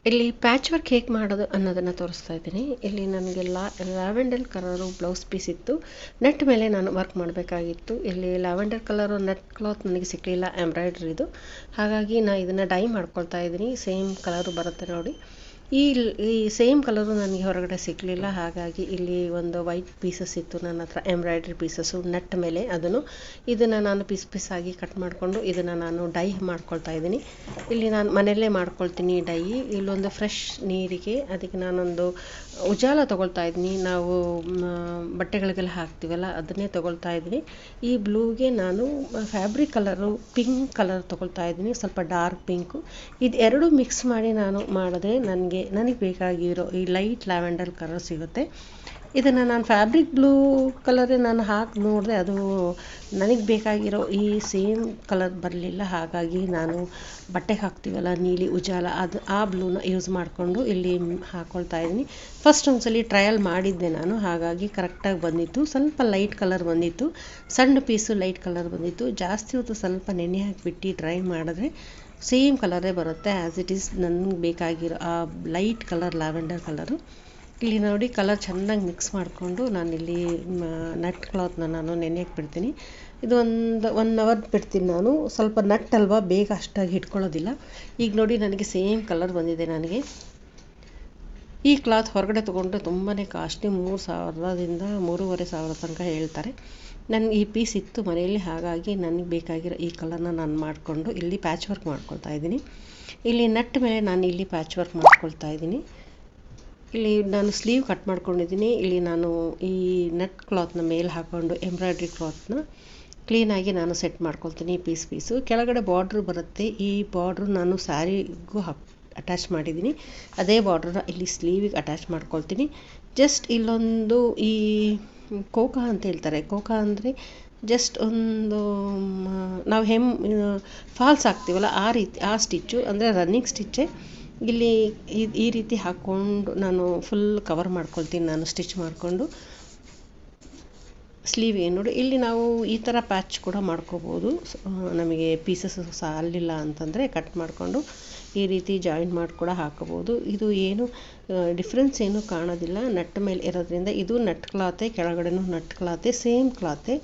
ಇಲ್ಲಿ patch work ಹೇಗೆ ಮಾಡೋದು ಅನ್ನೋದನ್ನು ತೋರಿಸ್ತಾ ಇದ್ದೀನಿ. ಇಲ್ಲಿ ನನಗೆ ಲ್ಯಾವೆಂಡರ್ ಕಲರು ಬ್ಲೌಸ್ ಪೀಸ್ ಇತ್ತು. ನೆಟ್ ಮೇಲೆ ನಾನು ವರ್ಕ್ ಮಾಡಬೇಕಾಗಿತ್ತು. ಇಲ್ಲಿ ಲ್ಯಾವೆಂಡರ್ ಕಲರು ನೆಟ್ ಕ್ಲಾತ್ ನನಗೆ ಸಿಕ್ಕಲಿಲ್ಲ, ಎಂಬ್ರಾಯ್ಡ್ರಿದು. ಹಾಗಾಗಿ ನಾನು ಇದನ್ನು ಡೈ ಮಾಡ್ಕೊಳ್ತಾ ಇದ್ದೀನಿ. ಸೇಮ್ ಕಲರು ಬರುತ್ತೆ ನೋಡಿ. ಈ ಸೇಮ್ ಕಲರು ನನಗೆ ಹೊರಗಡೆ ಸಿಕ್ಕಲಿಲ್ಲ. ಹಾಗಾಗಿ ಇಲ್ಲಿ ಒಂದು ವೈಟ್ ಪೀಸಸ್ ಇತ್ತು ನನ್ನ ಹತ್ರ, ಎಂಬ್ರಾಯ್ಡ್ರಿ ಪೀಸಸ್ಸು ನೆಟ್ ಮೇಲೆ. ಇದನ್ನು ನಾನು ಪೀಸ್ ಆಗಿ ಕಟ್ ಮಾಡಿಕೊಂಡು ಇದನ್ನು ನಾನು ಡೈ ಮಾಡ್ಕೊಳ್ತಾ ಇದ್ದೀನಿ. ಇಲ್ಲಿ ನಾನು ಮನೆಯಲ್ಲೇ ಮಾಡ್ಕೊಳ್ತೀನಿ ಡೈ. ಇಲ್ಲೊಂದು ಫ್ರೆಶ್ ನೀರಿಗೆ ಅದಕ್ಕೆ ನಾನೊಂದು ಉಜಾಲ ತೊಗೊಳ್ತಾ ಇದ್ದೀನಿ. ನಾವು ಬಟ್ಟೆಗಳಿಗೆಲ್ಲ ಹಾಕ್ತೀವಲ್ಲ ಅದನ್ನೇ ತೊಗೊಳ್ತಾ ಇದ್ದೀನಿ. ಈ ಬ್ಲೂಗೆ ನಾನು ಫ್ಯಾಬ್ರಿಕ್ ಕಲರು ಪಿಂಕ್ ಕಲರ್ ತೊಗೊಳ್ತಾ ಇದ್ದೀನಿ, ಸ್ವಲ್ಪ ಡಾರ್ಕ್ ಪಿಂಕು. ಇದು ಎರಡೂ ಮಿಕ್ಸ್ ಮಾಡಿ ನಾನು ಮಾಡಿದ್ರೆ ನನಗೆ ಬೇಕಾಗಿರೋ ಈ ಲೈಟ್ ಲ್ಯಾವೆಂಡರ್ ಕಲರ್ ಸಿಗುತ್ತೆ. ಇದನ್ನು ನಾನು ಫ್ಯಾಬ್ರಿಕ್ ಬ್ಲೂ ಕಲರೇ ನಾನು ಹಾಕಿ ನೋಡಿದೆ, ಅದು ನನಗೆ ಬೇಕಾಗಿರೋ ಈ ಸೇಮ್ ಕಲರ್ ಬರಲಿಲ್ಲ. ಹಾಗಾಗಿ ನಾನು ಬಟ್ಟೆಗೆ ಹಾಕ್ತೀವಲ್ಲ ನೀಲಿ ಉಜಾಲ, ಆ ಬ್ಲೂನ ಯೂಸ್ ಮಾಡಿಕೊಂಡು ಇಲ್ಲಿ ಹಾಕ್ಕೊಳ್ತಾ ಇದ್ದೀನಿ. ಫಸ್ಟ್ ಒಂದ್ಸಲಿ ಟ್ರಯಲ್ ಮಾಡಿದ್ದೆ ನಾನು, ಹಾಗಾಗಿ ಕರೆಕ್ಟಾಗಿ ಬಂದಿತ್ತು. ಸ್ವಲ್ಪ ಲೈಟ್ ಕಲರ್ ಬಂದಿತ್ತು, ಸಣ್ಣ ಪೀಸು ಲೈಟ್ ಕಲರ್ ಬಂದಿತ್ತು. ಜಾಸ್ತಿ ಹೊತ್ತು ಸ್ವಲ್ಪ ನೆನೆ ಹಾಕಿಬಿಟ್ಟು ಡ್ರೈ ಮಾಡಿದ್ರೆ ಸೇಮ್ ಕಲರೇ ಬರುತ್ತೆ. ಆ್ಯಸ್ ಇಟ್ ಈಸ್ ನನಗೆ ಬೇಕಾಗಿರೋ ಆ ಲೈಟ್ ಕಲರ್ ಲ್ಯಾವೆಂಡರ್ ಕಲರು. ಇಲ್ಲಿ ನೋಡಿ ಕಲರ್ ಚೆನ್ನಾಗಿ ಮಿಕ್ಸ್ ಮಾಡಿಕೊಂಡು ನಾನಿಲ್ಲಿ ನಟ್ ಕ್ಲಾತ್ನ ನಾನು ನೆನೆಯಕ್ಕೆ ಬಿಡ್ತೀನಿ. ಇದು ಒನ್ ಅವರ್ ಬಿಡ್ತೀನಿ ನಾನು. ಸ್ವಲ್ಪ ನಟ್ ಅಲ್ವಾ, ಬೇಗ ಅಷ್ಟಾಗಿ ಹಿಡ್ಕೊಳ್ಳೋದಿಲ್ಲ. ಈಗ ನೋಡಿ ನನಗೆ ಸೇಮ್ ಕಲರ್ ಬಂದಿದೆ. ನನಗೆ ಈ ಕ್ಲಾತ್ ಹೊರಗಡೆ ತೊಗೊಂಡ್ರೆ ತುಂಬಾ ಕಾಸ್ಟ್ಲಿ, 3,000ದಿಂದ 3,500 ತನಕ ಹೇಳ್ತಾರೆ. ನನಗೆ ಈ ಪೀಸ್ ಇತ್ತು ಮನೆಯಲ್ಲಿ, ಹಾಗಾಗಿ ನನಗೆ ಬೇಕಾಗಿರೋ ಈ ಕಲರ್ನ ನಾನು ಮಾಡಿಕೊಂಡು ಇಲ್ಲಿ ಪ್ಯಾಚ್ ವರ್ಕ್ ಮಾಡ್ಕೊಳ್ತಾ ಇದ್ದೀನಿ. ಇಲ್ಲಿ ನಟ್ ಮೇಲೆ ನಾನು ಇಲ್ಲಿ ಪ್ಯಾಚ್ ವರ್ಕ್ ಮಾಡ್ಕೊಳ್ತಾ ಇದ್ದೀನಿ. ಇಲ್ಲಿ ನಾನು ಸ್ಲೀವ್ ಕಟ್ ಮಾಡ್ಕೊಂಡಿದ್ದೀನಿ. ಇಲ್ಲಿ ನಾನು ಈ ನೆಟ್ ಕ್ಲಾತ್ನ ಮೇಲೆ ಹಾಕ್ಕೊಂಡು ಎಂಬ್ರಾಯ್ಡ್ರಿ ಕ್ಲಾತ್ನ ಕ್ಲೀನಾಗಿ ನಾನು ಸೆಟ್ ಮಾಡ್ಕೊಳ್ತೀನಿ ಪೀಸು. ಕೆಳಗಡೆ ಬಾರ್ಡ್ರ್ ಬರುತ್ತೆ. ಈ ಬಾರ್ಡ್ರು ನಾನು ಸ್ಯಾರಿಗೂ ಅಟ್ಯಾಚ್ ಮಾಡಿದ್ದೀನಿ. ಅದೇ ಬಾರ್ಡ್ರನ್ನ ಇಲ್ಲಿ ಸ್ಲೀವಿಗೆ ಅಟ್ಯಾಚ್ ಮಾಡ್ಕೊಳ್ತೀನಿ. ಜಸ್ಟ್ ಇಲ್ಲೊಂದು ಈ ಕೋಕಾ ಅಂತ ಹೇಳ್ತಾರೆ, ಕೋಕಾ ಅಂದರೆ ಜಸ್ಟ್ ಒಂದು ನಾವು ಫಾಲ್ಸ್ ಹಾಕ್ತೀವಲ್ಲ ಆ ಸ್ಟಿಚ್ಚು, ಅಂದರೆ ರನ್ನಿಂಗ್ ಸ್ಟಿಚ್ಚೇ. ಇಲ್ಲಿ ಈ ರೀತಿ ಹಾಕ್ಕೊಂಡು ನಾನು ಫುಲ್ ಕವರ್ ಮಾಡ್ಕೊಳ್ತೀನಿ, ನಾನು ಸ್ಟಿಚ್ ಮಾಡಿಕೊಂಡು ಸ್ಲೀವಿಗೆ. ನೋಡಿ ಇಲ್ಲಿ ನಾವು ಈ ಥರ ಪ್ಯಾಚ್ ಕೂಡ ಮಾಡ್ಕೋಬೋದು. ನಮಗೆ ಪೀಸಸ್ ಸಾಲಿಲ್ಲ ಅಂತಂದರೆ ಕಟ್ ಮಾಡಿಕೊಂಡು ಈ ರೀತಿ ಜಾಯಿಂಟ್ ಮಾಡಿ ಕೂಡ ಹಾಕೋಬೋದು. ಇದು ಏನು ಡಿಫ್ರೆನ್ಸ್ ಏನೂ ಕಾಣೋದಿಲ್ಲ ನಟ್ ಮೇಲೆ ಇರೋದ್ರಿಂದ. ಇದು ನಟ್ ಕ್ಲಾತೆ, ಕೆಳಗಡೆನೂ ನಟ್ ಕ್ಲಾತೆ, ಸೇಮ್ ಕ್ಲಾತೆ,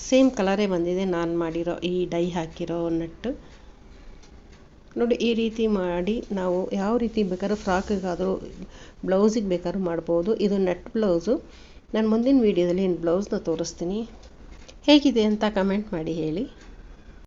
ಸೇಮ್ ಕಲರೇ ಬಂದಿದೆ ನಾನು ಮಾಡಿರೋ ಈ ಡೈ ಹಾಕಿರೋ ನಟ್ಟು. ನೋಡಿ ಈ ರೀತಿ ಮಾಡಿ ನಾವು ಯಾವ ರೀತಿ ಬೇಕಾದ್ರೂ ಫ್ರಾಕಿಗಾದರೂ ಬ್ಲೌಸಿಗೆ ಬೇಕಾದ್ರೂ ಮಾಡ್ಬೋದು. ಇದು ನೆಟ್ ಬ್ಲೌಸು. ನಾನು ಮುಂದಿನ ವೀಡಿಯೋದಲ್ಲಿ ಬ್ಲೌಸ್ನ ತೋರಿಸ್ತೀನಿ. ಹೇಗಿದೆ ಅಂತ ಕಮೆಂಟ್ ಮಾಡಿ ಹೇಳಿ.